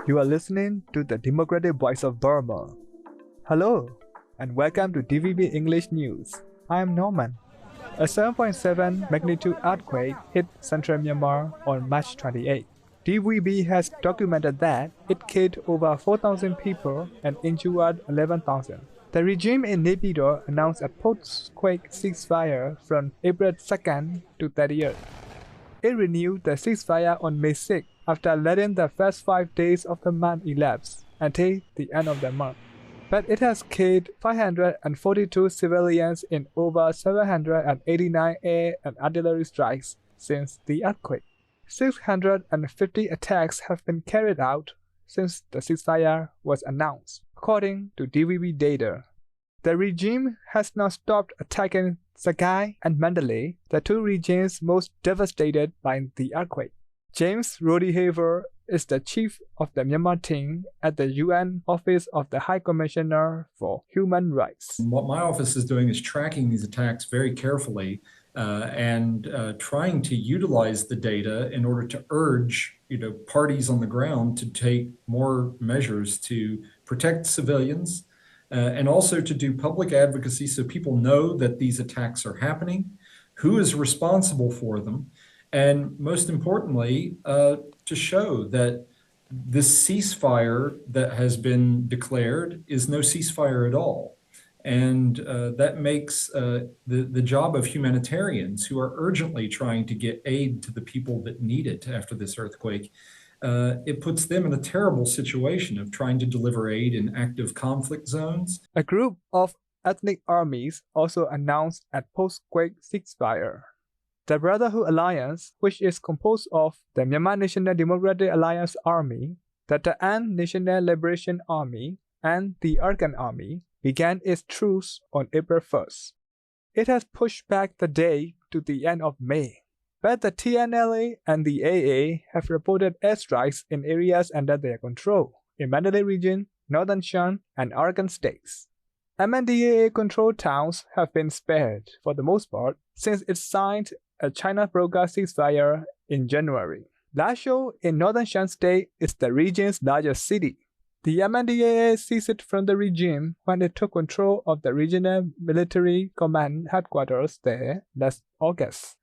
You are listening to the Democratic Voice of Burma. Hello, and welcome to DVB English News. I am Norman. A 7.7 magnitude earthquake hit central Myanmar on March 28. DVB has documented that it killed over 4,000 people and injured 11,000. The regime in Naypyidaw announced a post-quake ceasefire from April 2nd to 30th. It renewed the ceasefire on May 6 after letting the first 5 days of the month elapse until the end of the month. But it has killed 542 civilians in over 789 air and artillery strikes since the earthquake. 650 attacks have been carried out since the ceasefire was announced, according to DVB data. The regime has not stopped attacking Sagaing and Mandalay, the two regions most devastated by the earthquake. James Rodihaver is the chief of the Myanmar team at the UN Office of the High Commissioner for Human Rights. What my office is doing is tracking these attacks very carefully and trying to utilize the data in order to urge parties on the ground to take more measures to protect civilians and also to do public advocacy so people know that these attacks are happening, who is responsible for them, and most importantly, to show that this ceasefire that has been declared is no ceasefire at all. And that makes the job of humanitarians who are urgently trying to get aid to the people that need it after this earthquake, it puts them in a terrible situation of trying to deliver aid in active conflict zones. A group of ethnic armies also announced a post-quake ceasefire. The Brotherhood Alliance, which is composed of the Myanmar National Democratic Alliance Army, the Ta'an National Liberation Army, and the Arkan Army, began its truce on April 1st. It has pushed back the date to the end of May. But the TNLA and the AA have reported airstrikes in areas under their control in Mandalay region, Northern Shan, and Arkan states. MNDAA-controlled towns have been spared for the most part since it signed a China broadcast ceasefire in January. Lashio in Northern Shan State is the region's largest city. The MNDAA ceased from the regime when it took control of the regional military command headquarters there last August.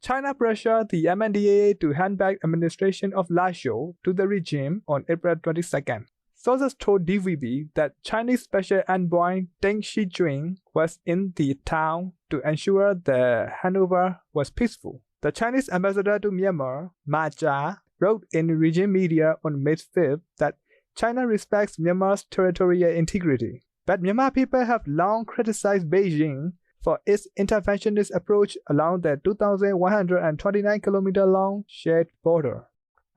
China pressured the MNDAA to hand back administration of Lashio to the regime on April 22nd. Sources told DVB that Chinese Special Envoy Deng Shijun was in the town to ensure the handover was peaceful. The Chinese ambassador to Myanmar, Ma Jia, wrote in regime media on May 5th that China respects Myanmar's territorial integrity. But Myanmar people have long criticized Beijing for its interventionist approach along the 2,129-kilometer-long shared border,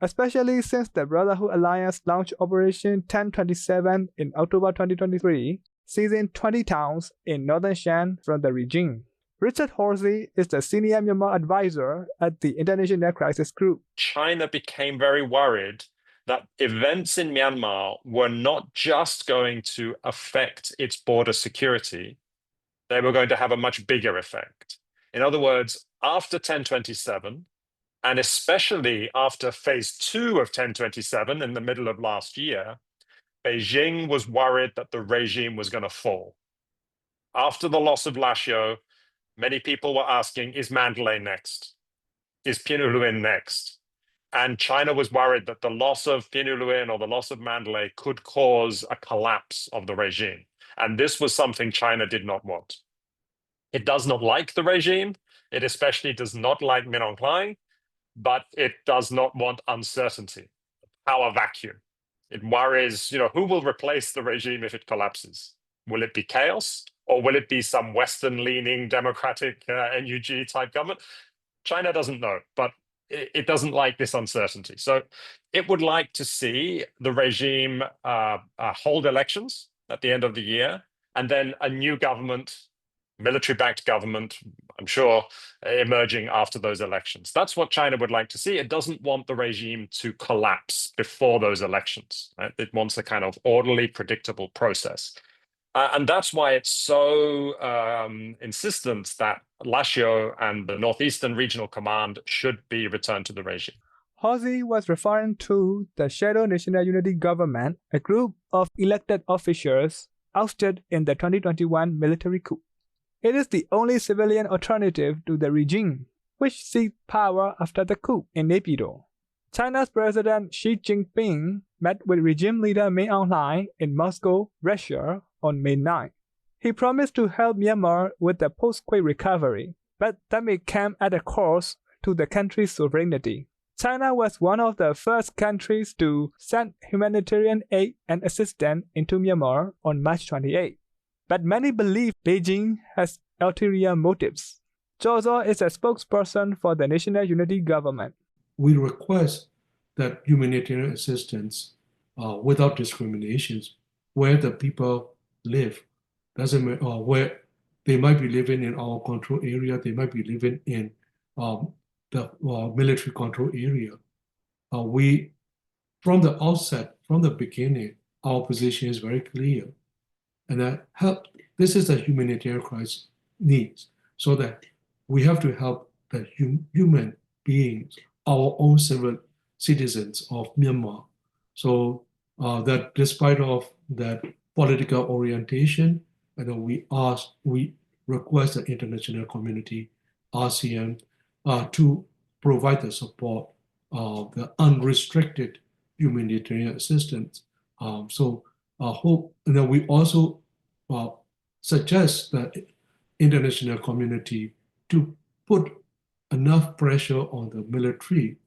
especially since the Brotherhood Alliance launched Operation 1027 in October 2023, seizing 20 towns in Northern Shan from the regime. Richard Horsey is the senior Myanmar advisor at the International Crisis Group. China became very worried that events in Myanmar were not just going to affect its border security, they were going to have a much bigger effect. In other words, after 1027, and especially after phase 2 of 1027 in the middle of last year, Beijing was worried that the regime was going to fall. After the loss of Lashio, many people were asking, is Mandalay next? Is Pinuluin next? And China was worried that the loss of Pinuluin or the loss of Mandalay could cause a collapse of the regime. And this was something China did not want. It does not like the regime. It especially does not like Min Aung Hlaing, but it does not want uncertainty, power vacuum. It worries, who will replace the regime if it collapses? Will it be chaos, or will it be some Western-leaning democratic NUG type government? China doesn't know, but it doesn't like this uncertainty. So it would like to see the regime hold elections at the end of the year, and then a new government, military-backed government, I'm sure, emerging after those elections. That's what China would like to see. It doesn't want the regime to collapse before those elections. Right? It wants a kind of orderly, predictable process. And that's why it's so insistent that Lashio and the Northeastern Regional Command should be returned to the regime. Halsey was referring to the Shadow National Unity Government, a group of elected officials ousted in the 2021 military coup. It is the only civilian alternative to the regime, which seized power after the coup in Naypyidaw. China's President Xi Jinping met with regime leader Min Aung in Moscow, Russia, on May 9. He promised to help Myanmar with the post-quake recovery, but that may come at a cost to the country's sovereignty. China was one of the first countries to send humanitarian aid and assistance into Myanmar on March 28. But many believe Beijing has ulterior motives. Zhou Zhou is a spokesperson for the National Unity Government. We request that humanitarian assistance without discriminations where the people live. Doesn't matter where they might be living in our control area, they might be living in the military control area. We, from the outset, from the beginning, our position is very clear. And this is the humanitarian crisis needs, so that we have to help the human beings, our own civil citizens of Myanmar. So that despite of that political orientation, we request the international community, ASEAN, to provide the support of the unrestricted humanitarian assistance. We also suggest that international community to put enough pressure on the military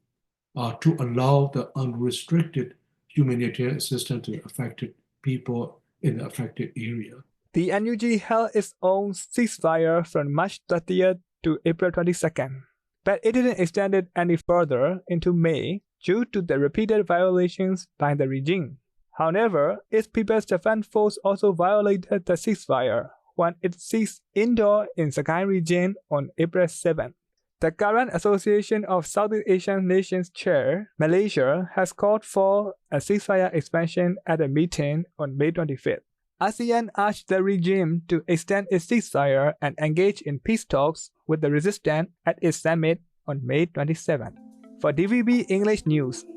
to allow the unrestricted humanitarian assistance to affected people in the affected area. The NUG held its own ceasefire from March 30th to April 22nd, but it didn't extend it any further into May due to the repeated violations by the regime. However, its People's Defense Force also violated the ceasefire when it seized Indore in Sagaing region on April 7. The current Association of Southeast Asian Nations Chair, Malaysia, has called for a ceasefire expansion at a meeting on May 25th. ASEAN urged the regime to extend its ceasefire and engage in peace talks with the resistance at its summit on May 27. For DVB English News,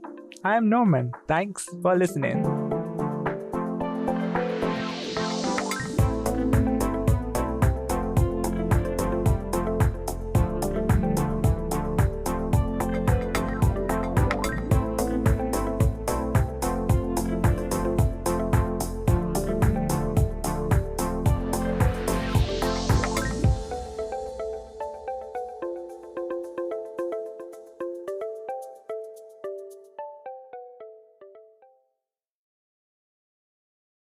I am Norman. Thanks for listening.